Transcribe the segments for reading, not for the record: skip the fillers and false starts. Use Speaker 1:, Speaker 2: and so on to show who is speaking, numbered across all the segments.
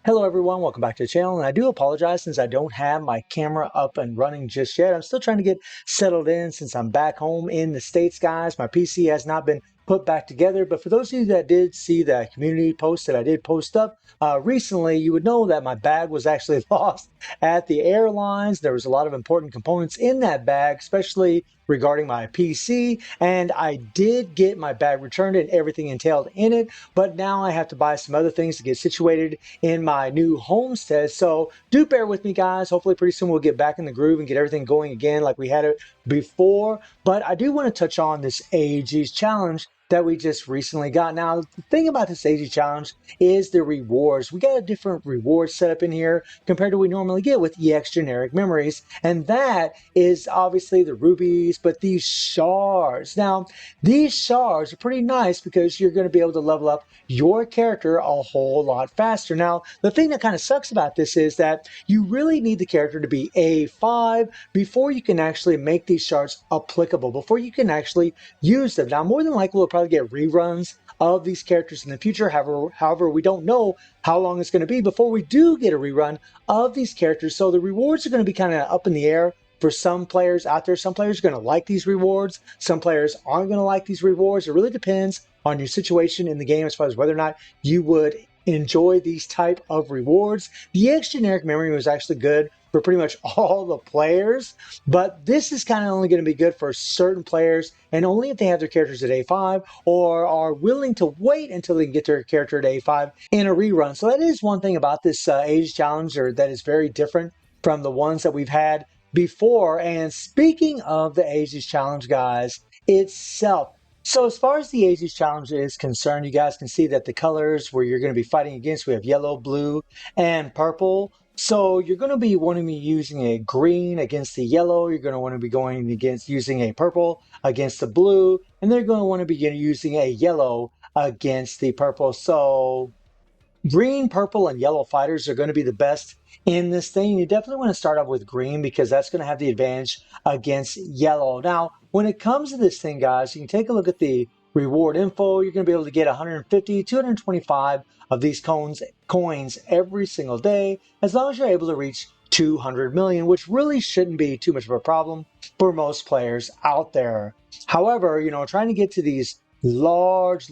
Speaker 1: Hello everyone, welcome back to the channel, and I do apologize since I don't have my camera up and running just yet. I'm still trying to get settled in since I'm back home in the States, guys. My PC has not been put back together, but for those of you that did see the community post that I did post up recently, you would know that my bag was actually lost at the airlines. There was a lot of important components in that bag, especially regarding my PC, and I did get my bag returned and everything entailed in it, but now I have to buy some other things to get situated in my new homestead. So do bear with me, guys. Hopefully pretty soon we'll get back in the groove and get everything going again like we had it before. But I do want to touch on this Aegis challenge that we just recently got. Now, the thing about this Aegis challenge is the rewards. We got a different reward setup in here compared to what we normally get with EX generic memories, and that is obviously the rubies, but these shards. Now, these shards are pretty nice because you're going to be able to level up your character a whole lot faster. Now, the thing that kind of sucks about this is that you really need the character to be A5 before you can actually make these shards applicable, before you can actually use them. Now, more than likely, we'll probably get reruns of these characters in the future. However, we don't know how long it's going to be before we do get a rerun of these characters. So the rewards are going to be kind of up in the air for some players out there. Some players are going to like these rewards. Some players aren't going to like these rewards. It really depends on your situation in the game as far as whether or not you would enjoy these type of rewards. The X generic memory was actually good for pretty much all the players, but this is kind of only going to be good for certain players and only if they have their characters at A5 or are willing to wait until they can get their character at A5 in a rerun. So that is one thing about this Age Challenge that is very different from the ones that we've had before. And speaking of the Aegis Challenge, guys, itself. So as far as the Aegis Challenge is concerned, you guys can see that the colors where you're going to be fighting against, we have yellow, blue, and purple. So you're going to be wanting to be using a green against the yellow. You're going to want to be going against using a purple against the blue. And they're going to want to be using a yellow against the purple. So green, purple, and yellow fighters are going to be the best in this thing. You definitely want to start off with green because that's going to have the advantage against yellow. Now, when it comes to this thing, guys, you can take a look at the reward info. You're going to be able to get 150, 225 of these coins every single day, as long as you're able to reach 200 million, which really shouldn't be too much of a problem for most players out there. However, trying to get to these large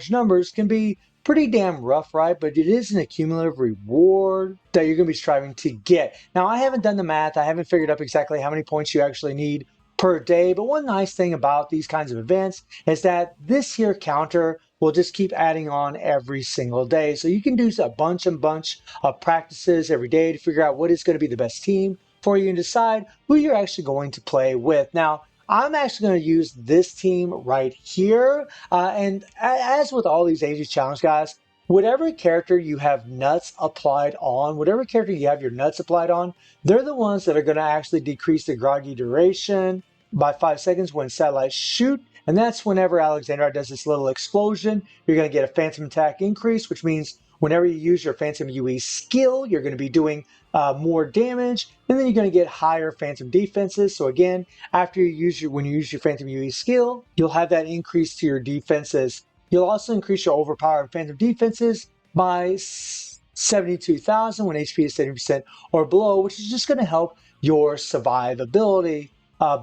Speaker 1: numbers can be pretty damn rough, right? But it is an accumulative reward that you're going to be striving to get. Now, I haven't done the math. I haven't figured out exactly how many points you actually need per day. But one nice thing about these kinds of events is that this here counter will just keep adding on every single day. So you can do a bunch of practices every day to figure out what is going to be the best team for you and decide who you're actually going to play with. Now, I'm actually going to use this team right here. And as with all these Aegis Challenge, guys, whatever character you have nuts applied on, whatever character you have your nuts applied on, they're the ones that are going to actually decrease the groggy duration by 5 seconds when satellites shoot. And that's whenever Alexandra does this little explosion, you're going to get a phantom attack increase, which means whenever you use your Phantom UE skill, you're going to be doing more damage, and then you're going to get higher Phantom defenses. So again, after when you use your Phantom UE skill, you'll have that increase to your defenses. You'll also increase your Overpower and Phantom defenses by 72,000 when HP is 70% or below, which is just going to help your survivability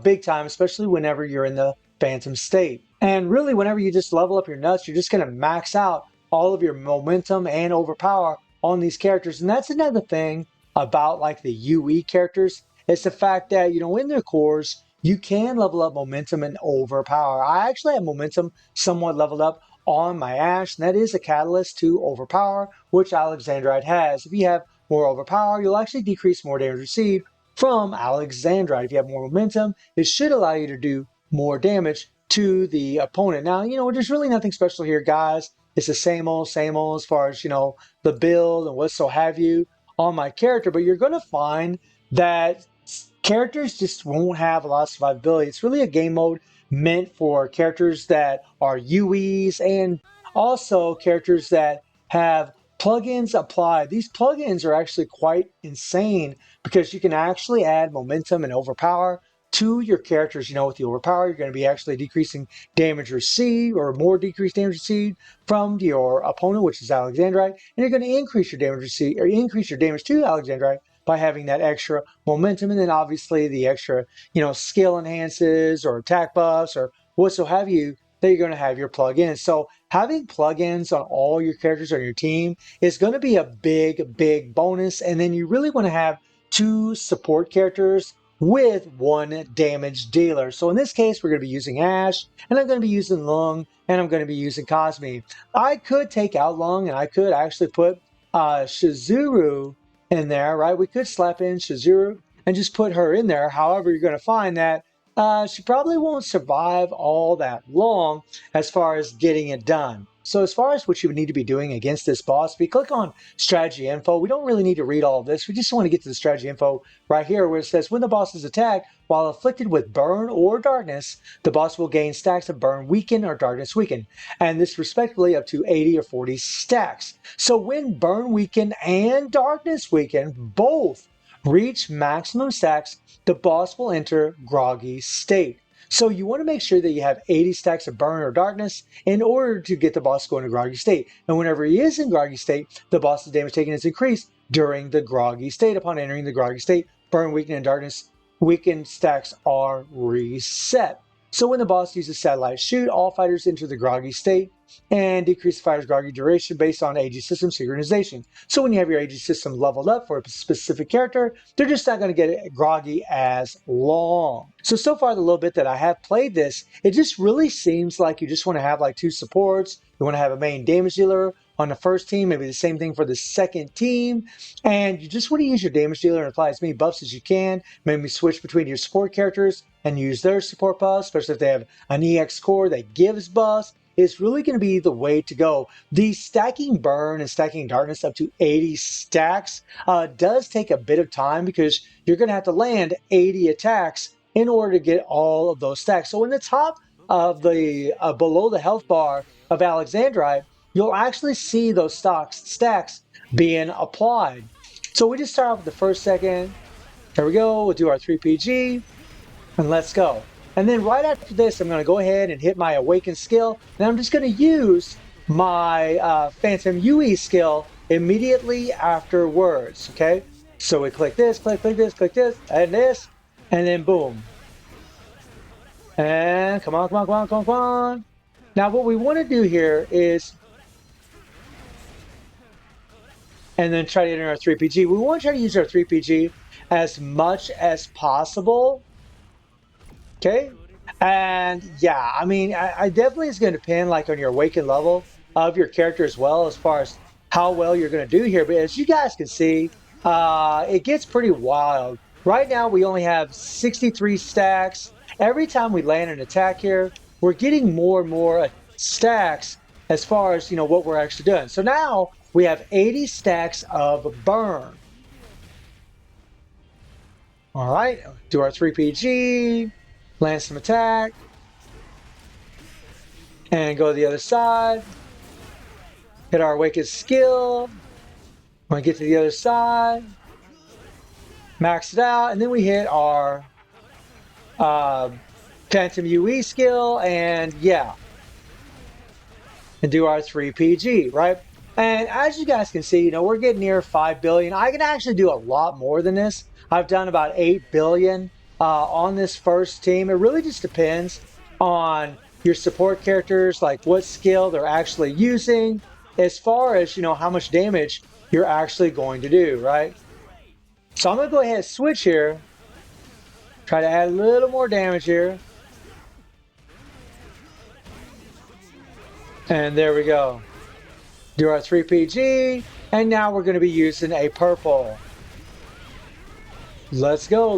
Speaker 1: big time, especially whenever you're in the Phantom state. And really, whenever you just level up your nuts, you're just going to max out all of your momentum and overpower on these characters. And that's another thing about like the UE characters. It's the fact that, in their cores, you can level up momentum and overpower. I actually have momentum somewhat leveled up on my Ashe, and that is a catalyst to overpower, which Alexandrite has. If you have more overpower, you'll actually decrease more damage received from Alexandrite. If you have more momentum, it should allow you to do more damage to the opponent. Now, there's really nothing special here, guys. It's the same old as far as, the build and what so have you on my character. But you're going to find that characters just won't have a lot of survivability. It's really a game mode meant for characters that are UEs and also characters that have plugins applied. These plugins are actually quite insane because you can actually add momentum and overpower to your characters. With the Overpower, you're going to be actually decreasing damage received or more decreased damage received from your opponent, which is Alexandrite, and you're going to increase your damage received or increase your damage to Alexandrite by having that extra momentum, and then obviously the extra, skill enhances or attack buffs or whatso have you that you're going to have your plugins. So having plugins on all your characters on your team is going to be a big bonus, and then you really want to have 2 support characters with 1 damage dealer. So in this case, we're going to be using Ash, and I'm going to be using Lung, and I'm going to be using Cosme. I could take out Lung, and I could actually put Shizuru in there, right? We could slap in Shizuru and just put her in there. However, you're going to find that she probably won't survive all that long as far as getting it done. So as far as what you would need to be doing against this boss, we click on strategy info. We don't really need to read all of this. We just want to get to the strategy info right here where it says when the boss is attacked, while afflicted with burn or darkness, the boss will gain stacks of burn weaken or darkness weaken, and this respectively up to 80 or 40 stacks. So when burn weaken and darkness weaken both reach maximum stacks, the boss will enter groggy state. So you want to make sure that you have 80 stacks of burn or darkness in order to get the boss going to groggy state. And whenever he is in groggy state, the boss's damage taken is increased during the groggy state. Upon entering the groggy state, burn, weaken, and darkness weakened stacks are reset. So when the boss uses satellite shoot, all fighters enter the groggy state and decrease the fighter's groggy duration based on Aegis system synchronization. So when you have your Aegis system leveled up for a specific character, they're just not going to get groggy as long. So far the little bit that I have played this, it just really seems like you just want to have like 2 supports. You want to have a main damage dealer on the first team, maybe the same thing for the second team, and you just want to use your damage dealer and apply as many buffs as you can. Maybe switch between your support characters and use their support buffs, especially if they have an EX core that gives buffs. Is really going to be the way to go. The stacking burn and stacking darkness up to 80 stacks does take a bit of time because you're going to have to land 80 attacks in order to get all of those stacks. So in the top of the below the health bar of Alexandrite, you'll actually see those stacks being applied. So we just start off with the first second. There we go. We'll do our 3PG and let's go. And then right after this, I'm going to go ahead and hit my Awaken skill. And I'm just going to use my Phantom UE skill immediately afterwards, okay? So we click this, click this, and then boom. And come on. Now what we want to do here is, and then try to enter our 3PG. We want to try to use our 3PG as much as possible. Okay, and yeah, I mean, I definitely is going to depend like on your awakened level of your character as well as far as how well you're going to do here. But as you guys can see, it gets pretty wild. Right now, we only have 63 stacks. Every time we land an attack here, we're getting more and more stacks as far as, what we're actually doing. So now we have 80 stacks of burn. All right, do our 3PG. Land some attack, and go to the other side. Hit our Awaken skill. When we get to the other side, max it out, and then we hit our Phantom UE skill, and yeah, and do our 3PG, right? And as you guys can see, we're getting near 5 billion. I can actually do a lot more than this. I've done about 8 billion. On this first team. It really just depends on your support characters, like what skill they're actually using, as far as, how much damage you're actually going to do, right? So I'm going to go ahead and switch here. Try to add a little more damage here. And there we go. Do our 3PG, and now we're going to be using a purple. Let's go.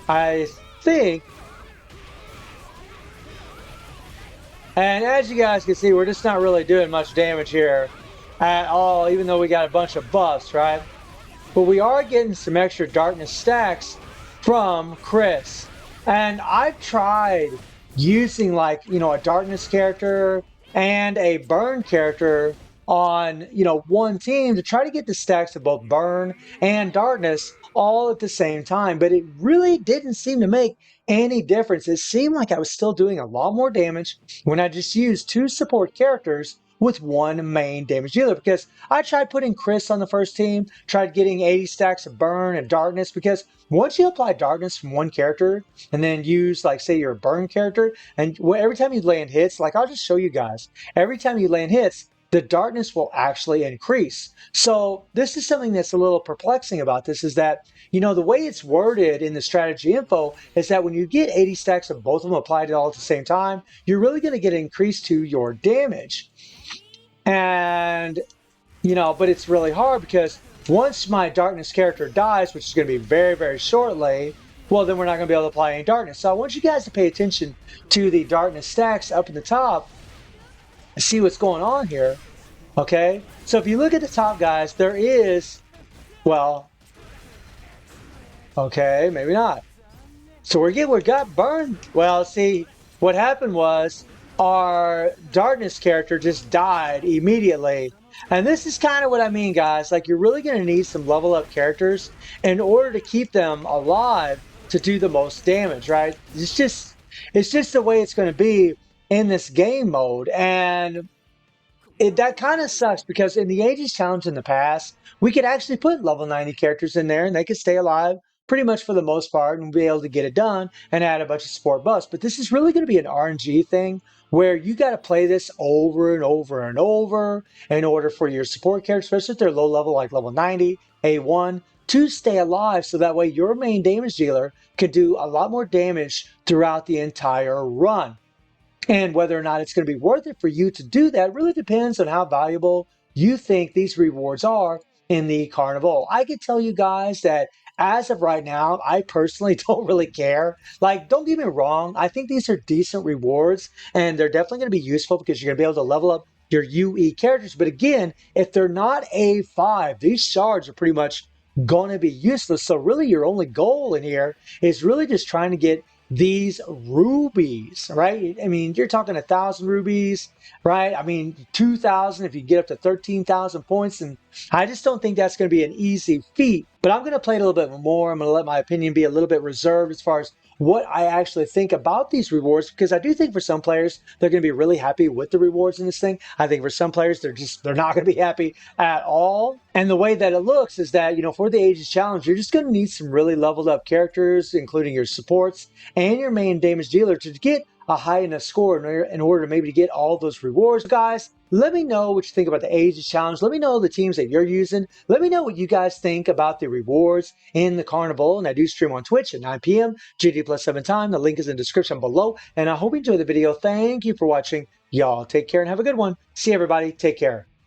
Speaker 1: I think, and as you guys can see, we're just not really doing much damage here at all, even though we got a bunch of buffs, right? But we are getting some extra darkness stacks from Chris. And I've tried using a darkness character and a burn character on, one team to try to get the stacks of both burn and darkness all at the same time. But it really didn't seem to make any difference. It seemed like I was still doing a lot more damage when I just used 2 support characters with 1 main damage dealer, because I tried putting Chris on the first team, tried getting 80 stacks of burn and darkness, because once you apply darkness from 1 character and then use, like, say, your burn character, and every time you land hits, like, I'll just show you guys, every time you land hits, the darkness will actually increase. So this is something that's a little perplexing about this, is that, the way it's worded in the strategy info is that when you get 80 stacks of both of them applied all at the same time, you're really going to get an increase to your damage. And, but it's really hard because once my darkness character dies, which is going to be very, very shortly, well, then we're not going to be able to apply any darkness. So I want you guys to pay attention to the darkness stacks up in the top and see what's going on here. Okay, so if you look at the top, guys, there is, well, okay, maybe not. So we got burned. Well, see, what happened was our darkness character just died immediately. And this is kind of what I mean, guys. Like, you're really going to need some level up characters in order to keep them alive to do the most damage, right? It's just the way it's going to be in this game mode. And that kind of sucks because in the Aegis challenge in the past, we could actually put level 90 characters in there and they could stay alive pretty much for the most part and be able to get it done and add a bunch of support buffs. But this is really going to be an RNG thing where you got to play this over and over and over in order for your support characters, especially if they're low level like level 90, A1, to stay alive, so that way your main damage dealer could do a lot more damage throughout the entire run. And whether or not it's going to be worth it for you to do that really depends on how valuable you think these rewards are in the carnival. I can tell you guys that as of right now, I personally don't really care. Like, don't get me wrong, I think these are decent rewards and they're definitely going to be useful because you're going to be able to level up your UE characters. But again, if they're not A5, these shards are pretty much going to be useless. So really your only goal in here is really just trying to get these rubies, right? I mean, you're talking 1,000 rubies, right? I mean, 2,000 if you get up to 13,000 points. And I just don't think that's going to be an easy feat. But I'm going to play it a little bit more. I'm going to let my opinion be a little bit reserved as far as what I actually think about these rewards, because I do think for some players, they're going to be really happy with the rewards in this thing. I think for some players, they're not going to be happy at all. And the way that it looks is that, for the Aegis challenge, you're just going to need some really leveled up characters, including your supports and your main damage dealer, to get a high enough score in order to maybe get all those rewards. Guys, let me know what you think about the Aegis challenge. Let me know the teams that you're using. Let me know what you guys think about the rewards in the carnival. And I do stream on Twitch at 9 p.m. GD plus 7 time. The link is in the description below. And I hope you enjoyed the video. Thank you for watching. Y'all take care and have a good one. See everybody. Take care.